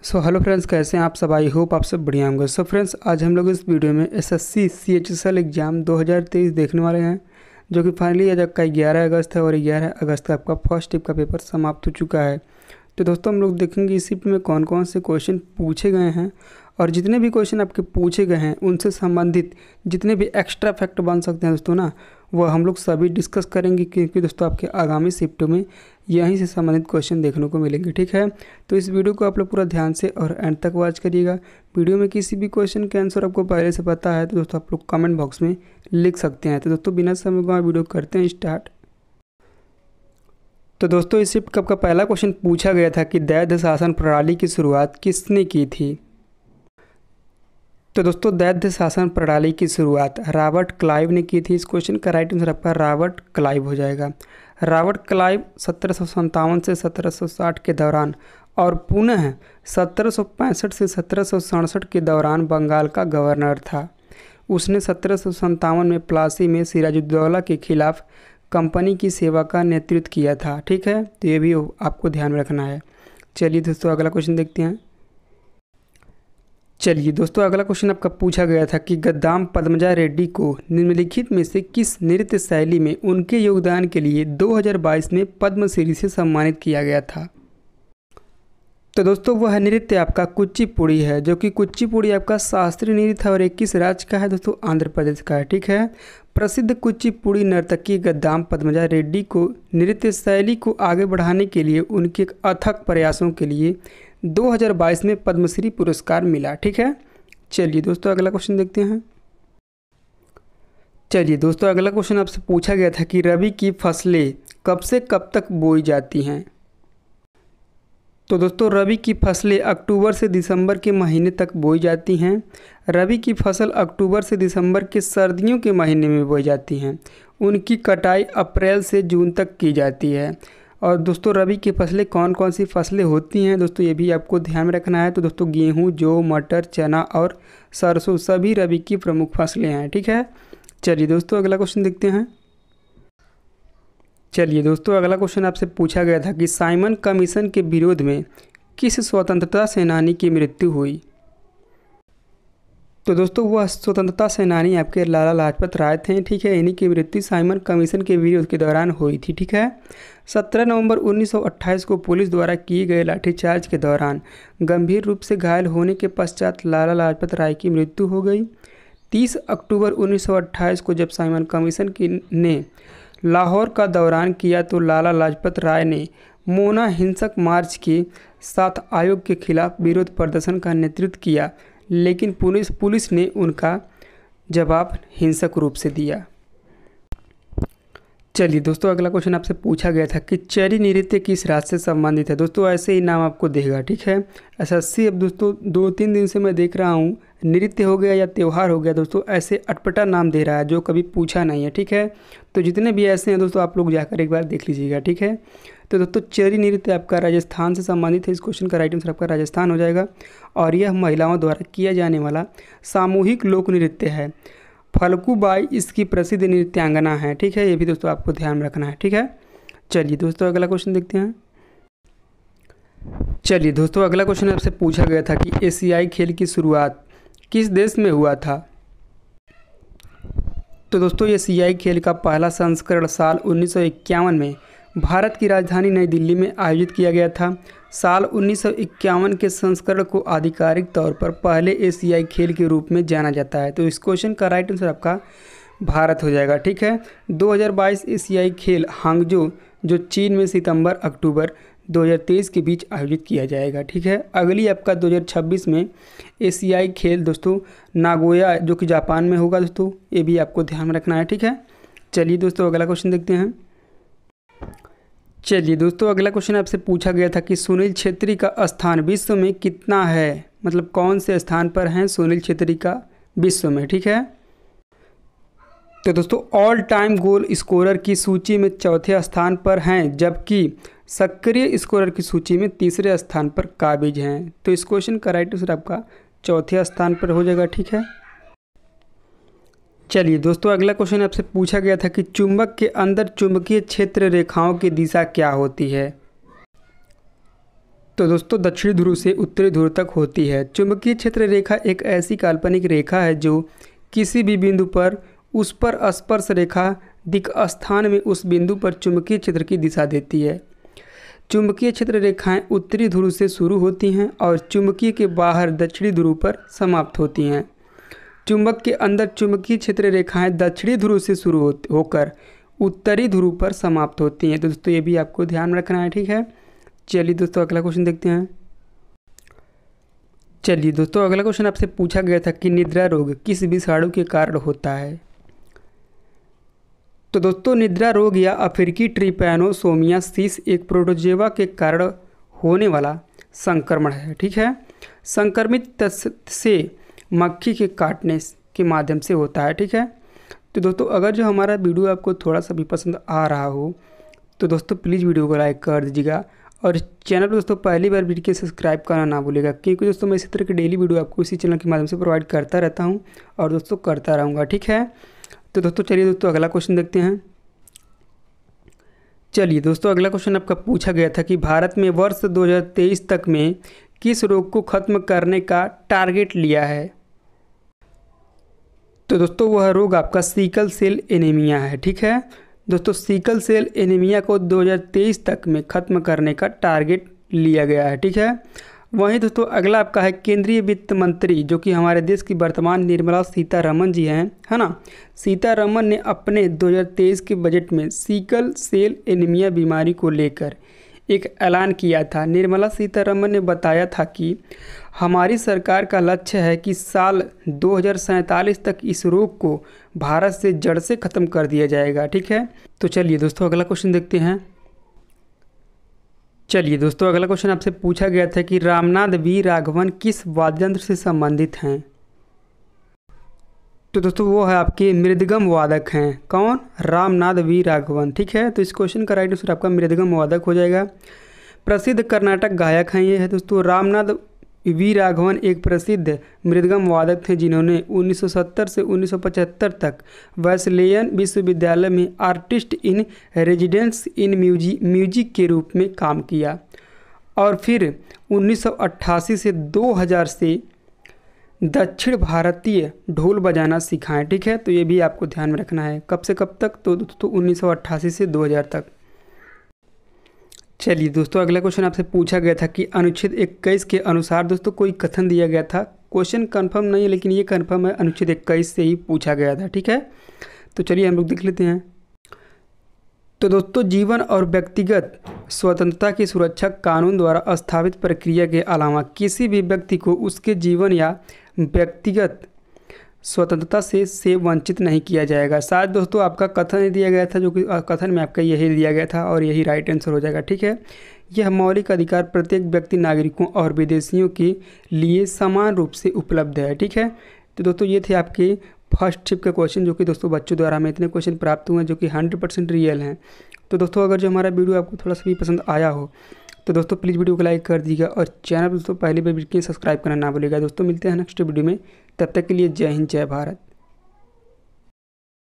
Hello friends, कैसे हैं आप सब। आई होप आप सब बढ़िया होंगे। फ्रेंड्स, आज हम लोग इस वीडियो में एसएससी सीएचएसएल एग्ज़ाम 2023 देखने वाले हैं, जो कि फाइनली आज आपका 11 अगस्त है और 11 अगस्त का आपका फर्स्ट टिप का पेपर समाप्त हो चुका है। तो दोस्तों, हम लोग देखेंगे इस शिफ्ट में कौन कौन से क्वेश्चन पूछे गए हैं और जितने भी क्वेश्चन आपके पूछे गए हैं उनसे संबंधित जितने भी एक्स्ट्रा फैक्ट बन सकते हैं दोस्तों ना, वो हम लोग सभी डिस्कस करेंगे, क्योंकि दोस्तों आपके आगामी शिफ्टों में यहीं से संबंधित क्वेश्चन देखने को मिलेंगे। ठीक है, तो इस वीडियो को आप लोग पूरा ध्यान से और एंड तक वॉच करिएगा। वीडियो में किसी भी क्वेश्चन के आंसर आपको पहले से पता है तो दोस्तों आप लोग कमेंट बॉक्स में लिख सकते हैं। तो दोस्तों बिना समय गंवाए वीडियो करते हैं स्टार्ट। तो दोस्तों, इस शिफ्ट का आपका पहला क्वेश्चन पूछा गया था कि दैत्य शासन प्रणाली की शुरुआत किसने की थी। तो दोस्तों, दैत्य शासन प्रणाली की शुरुआत रॉबर्ट क्लाइव ने की थी। इस क्वेश्चन का राइट आंसर आपका रॉबर्ट क्लाइव हो जाएगा। रॉबर्ट क्लाइव 1757 से 1760 के दौरान और पुनः 1765 से 1767 के दौरान बंगाल का गवर्नर था। उसने 1757 में प्लासी में सिराजुद्दौला के खिलाफ कंपनी की सेवा का नेतृत्व किया था। ठीक है, तो ये भी आपको ध्यान में रखना है। चलिए दोस्तों, अगला क्वेश्चन देखते हैं। चलिए दोस्तों, अगला क्वेश्चन आपका पूछा गया था कि गद्दाम पद्मजा रेड्डी को निम्नलिखित में से किस नृत्य शैली में उनके योगदान के लिए 2022 में पद्मश्री से सम्मानित किया गया था। तो दोस्तों, वह नृत्य आपका कुचिपुड़ी है, जो कि कुचिपुड़ी आपका शास्त्रीय नृत्य है और एक किस राज्य का है दोस्तों, आंध्र प्रदेश का है। ठीक है, प्रसिद्ध कुचिपुड़ी नर्तकी गद्दाम पद्मजा रेड्डी को नृत्य शैली को आगे बढ़ाने के लिए उनके अथक प्रयासों के लिए 2022 में पद्मश्री पुरस्कार मिला। ठीक है, चलिए दोस्तों, अगला क्वेश्चन देखते हैं। चलिए दोस्तों, अगला क्वेश्चन आपसे पूछा गया था कि रबी की फसलें कब से कब तक बोई जाती हैं। तो दोस्तों, रबी की फसलें अक्टूबर से दिसंबर के महीने तक बोई जाती हैं। रबी की फसल अक्टूबर से दिसंबर के सर्दियों के महीने में बोई जाती हैं। उनकी कटाई अप्रैल से जून तक की जाती है। और दोस्तों, रबी की फसलें कौन कौन सी फसलें होती हैं दोस्तों, ये भी आपको ध्यान में रखना है। तो दोस्तों, गेहूँ, जौ, मटर, चना और सरसों सभी रबी की प्रमुख फसलें हैं। ठीक है, चलिए दोस्तों, अगला क्वेश्चन देखते हैं। चलिए दोस्तों, अगला क्वेश्चन आपसे पूछा गया था कि साइमन कमीशन के विरोध में किस स्वतंत्रता सेनानी की मृत्यु हुई। तो दोस्तों, वह स्वतंत्रता सेनानी आपके लाला लाजपत राय थे। ठीक है, इन्हीं की मृत्यु साइमन कमीशन के विरोध के दौरान हुई थी। ठीक है, 17 नवंबर 1928 को पुलिस द्वारा किए गए लाठीचार्ज के दौरान गंभीर रूप से घायल होने के पश्चात लाला लाजपत राय की मृत्यु हो गई। 30 अक्टूबर 1928 को जब साइमन कमीशन ने लाहौर का दौरान किया तो लाला लाजपत राय ने मोना हिंसक मार्च के साथ आयोग के खिलाफ विरोध प्रदर्शन का नेतृत्व किया, लेकिन पुलिस ने उनका जवाब हिंसक रूप से दिया। चलिए दोस्तों, अगला क्वेश्चन आपसे पूछा गया था कि चरी नृत्य किस राज्य से संबंधित है। दोस्तों, ऐसे ही नाम आपको देगा। ठीक है, एसएससी अब दोस्तों 2-3 दिन से मैं देख रहा हूँ नृत्य हो गया या त्यौहार हो गया दोस्तों, ऐसे अटपटा नाम दे रहा है जो कभी पूछा नहीं है। ठीक है, तो जितने भी ऐसे हैं दोस्तों, आप लोग जाकर एक बार देख लीजिएगा। ठीक है, तो दोस्तों, चरी नृत्य आपका राजस्थान से संबंधित है। इस क्वेश्चन का राइट आंसर आपका राजस्थान हो जाएगा और यह महिलाओं द्वारा किया जाने वाला सामूहिक लोक नृत्य है। फल्गुबाई इसकी प्रसिद्ध नृत्यांगना है। ठीक है, ये भी दोस्तों आपको ध्यान में रखना है। ठीक है, चलिए दोस्तों, अगला क्वेश्चन देखते हैं। चलिए दोस्तों, अगला क्वेश्चन आपसे पूछा गया था कि एशियाई खेल की शुरुआत किस देश में हुआ था। तो दोस्तों, एशियाई खेल का पहला संस्करण साल 1951 में भारत की राजधानी नई दिल्ली में आयोजित किया गया था। साल 1951 के संस्करण को आधिकारिक तौर पर पहले एशियाई खेल के रूप में जाना जाता है। तो इस क्वेश्चन का राइट आंसर आपका भारत हो जाएगा। ठीक है, 2022 एशियाई खेल हांगझो जो चीन में सितंबर अक्टूबर 2023 के बीच आयोजित किया जाएगा। ठीक है, अगली आपका 2026 में एशियाई खेल दोस्तों नागोया जो कि जापान में होगा दोस्तों, ये भी आपको ध्यान में रखना है। ठीक है, चलिए दोस्तों, अगला क्वेश्चन देखते हैं। चलिए दोस्तों, अगला क्वेश्चन आपसे पूछा गया था कि सुनील छेत्री का स्थान विश्व में कितना है, मतलब कौन से स्थान पर हैं सुनील छेत्री का विश्व में। ठीक है, तो दोस्तों, ऑल टाइम गोल स्कोरर की सूची में चौथे स्थान पर हैं, जबकि सक्रिय स्कोरर की सूची में तीसरे स्थान पर काबिज हैं। तो इस क्वेश्चन का राइट आंसर आपका चौथे स्थान पर हो जाएगा। ठीक है, चलिए दोस्तों, अगला क्वेश्चन आपसे पूछा गया था कि चुंबक के अंदर चुंबकीय क्षेत्र रेखाओं की दिशा क्या होती है। तो दोस्तों दक्षिणी ध्रुव से उत्तरी ध्रुव तक होती है। चुंबकीय क्षेत्र रेखा एक ऐसी काल्पनिक रेखा है जो किसी भी बिंदु पर उस पर स्पर्श रेखा दिक् स्थान में उस बिंदु पर चुंबकीय क्षेत्र की दिशा देती है। चुंबकीय क्षेत्र रेखाएं उत्तरी ध्रुव से शुरू होती हैं और चुंबकीय के बाहर दक्षिणी ध्रुव पर समाप्त होती हैं। चुंबक के अंदर चुंबकीय क्षेत्र रेखाएं दक्षिणी ध्रुव से शुरू होकर उत्तरी ध्रुव पर समाप्त होती हैं। तो दोस्तों ये भी आपको ध्यान रखना है, ठीक है। चलिए दोस्तों अगला क्वेश्चन देखते हैं। चलिए दोस्तों अगला क्वेश्चन आपसे पूछा गया था कि निद्रा रोग किस विषाणु के कारण होता है। तो दोस्तों निद्रा रोग या अफ्रीकी ट्रिपैनोसोमियासिस एक प्रोटोजोआ के कारण होने वाला संक्रमण है, ठीक है। संक्रमित से मक्खी के काटने के माध्यम से होता है, ठीक है। तो दोस्तों अगर जो हमारा वीडियो आपको थोड़ा सा भी पसंद आ रहा हो तो दोस्तों प्लीज़ वीडियो को लाइक कर दीजिएगा और चैनल पर दोस्तों पहली बार वीडियो के सब्सक्राइब करना ना भूलिएगा, क्योंकि दोस्तों मैं इसी तरह की डेली वीडियो आपको इसी चैनल के माध्यम से प्रोवाइड करता रहता हूं और दोस्तों करता रहूँगा, ठीक है। तो दोस्तों चलिए दोस्तों अगला क्वेश्चन देखते हैं। चलिए दोस्तों अगला क्वेश्चन आपका पूछा गया था कि भारत में वर्ष 2023 तक में किस रोग को खत्म करने का टारगेट लिया है। तो दोस्तों वह रोग आपका सिकल सेल एनीमिया है, ठीक है। दोस्तों सिकल सेल एनीमिया को 2023 तक में ख़त्म करने का टारगेट लिया गया है, ठीक है। वहीं दोस्तों अगला आपका है केंद्रीय वित्त मंत्री जो कि हमारे देश की वर्तमान निर्मला सीतारमण जी हैं, है ना। सीतारमण ने अपने 2023 के बजट में सिकल सेल एनीमिया बीमारी को लेकर एक ऐलान किया था। निर्मला सीतारमण ने बताया था कि हमारी सरकार का लक्ष्य है कि साल 2047 तक इस रोग को भारत से जड़ से ख़त्म कर दिया जाएगा, ठीक है। तो चलिए दोस्तों अगला क्वेश्चन देखते हैं। चलिए दोस्तों अगला क्वेश्चन आपसे पूछा गया था कि रामनाथ वी राघवन किस वाद्य यंत्र से संबंधित हैं। तो दोस्तों वो है आपके मृदगम वादक हैं। कौन? रामनाथ वी राघवन, ठीक है। तो इस क्वेश्चन का राइट आंसर आपका मृदगम वादक हो जाएगा। प्रसिद्ध कर्नाटक गायक हैं ये है दोस्तों। रामनाथ वी राघवन एक प्रसिद्ध मृदगम वादक थे जिन्होंने 1970 से 1975 तक वेस्लेयन विश्वविद्यालय में artist in residence in music के रूप में काम किया और फिर 1988 से 2000 से दक्षिण भारतीय ढोल बजाना सिखाएं, ठीक है। तो ये भी आपको ध्यान में रखना है। कब से कब तक? तो दोस्तों 1988 से 2000 तक। चलिए दोस्तों अगला क्वेश्चन आपसे पूछा गया था कि अनुच्छेद 21 के अनुसार दोस्तों कोई कथन दिया गया था। क्वेश्चन कंफर्म नहीं है लेकिन ये कंफर्म है, अनुच्छेद 21 से ही पूछा गया था, ठीक है। तो चलिए हम लोग देख लेते हैं। तो दोस्तों जीवन और व्यक्तिगत स्वतंत्रता की सुरक्षा कानून द्वारा स्थापित प्रक्रिया के अलावा किसी भी व्यक्ति को उसके जीवन या व्यक्तिगत स्वतंत्रता से वंचित नहीं किया जाएगा। शायद दोस्तों आपका कथन दिया गया था, जो कि कथन में आपका यही दिया गया था और यही राइट आंसर हो जाएगा, ठीक है। यह मौलिक अधिकार प्रत्येक व्यक्ति, नागरिकों और विदेशियों के लिए समान रूप से उपलब्ध है, ठीक है। तो दोस्तों ये थे आपके फर्स्ट शिफ्ट के क्वेश्चन, जो कि दोस्तों बच्चों द्वारा हमें इतने क्वेश्चन प्राप्त हुए हैं जो कि 100% रियल हैं। तो दोस्तों अगर जो हमारा वीडियो आपको थोड़ा सा भी पसंद आया हो तो दोस्तों प्लीज़ वीडियो को लाइक कर दीजिएगा और चैनल दोस्तों पहली बार वीडियो सब्सक्राइब करना ना भूलिएगा। दोस्तों मिलते हैं नेक्स्ट वीडियो में, तब तक के लिए जय हिंद जय भारत।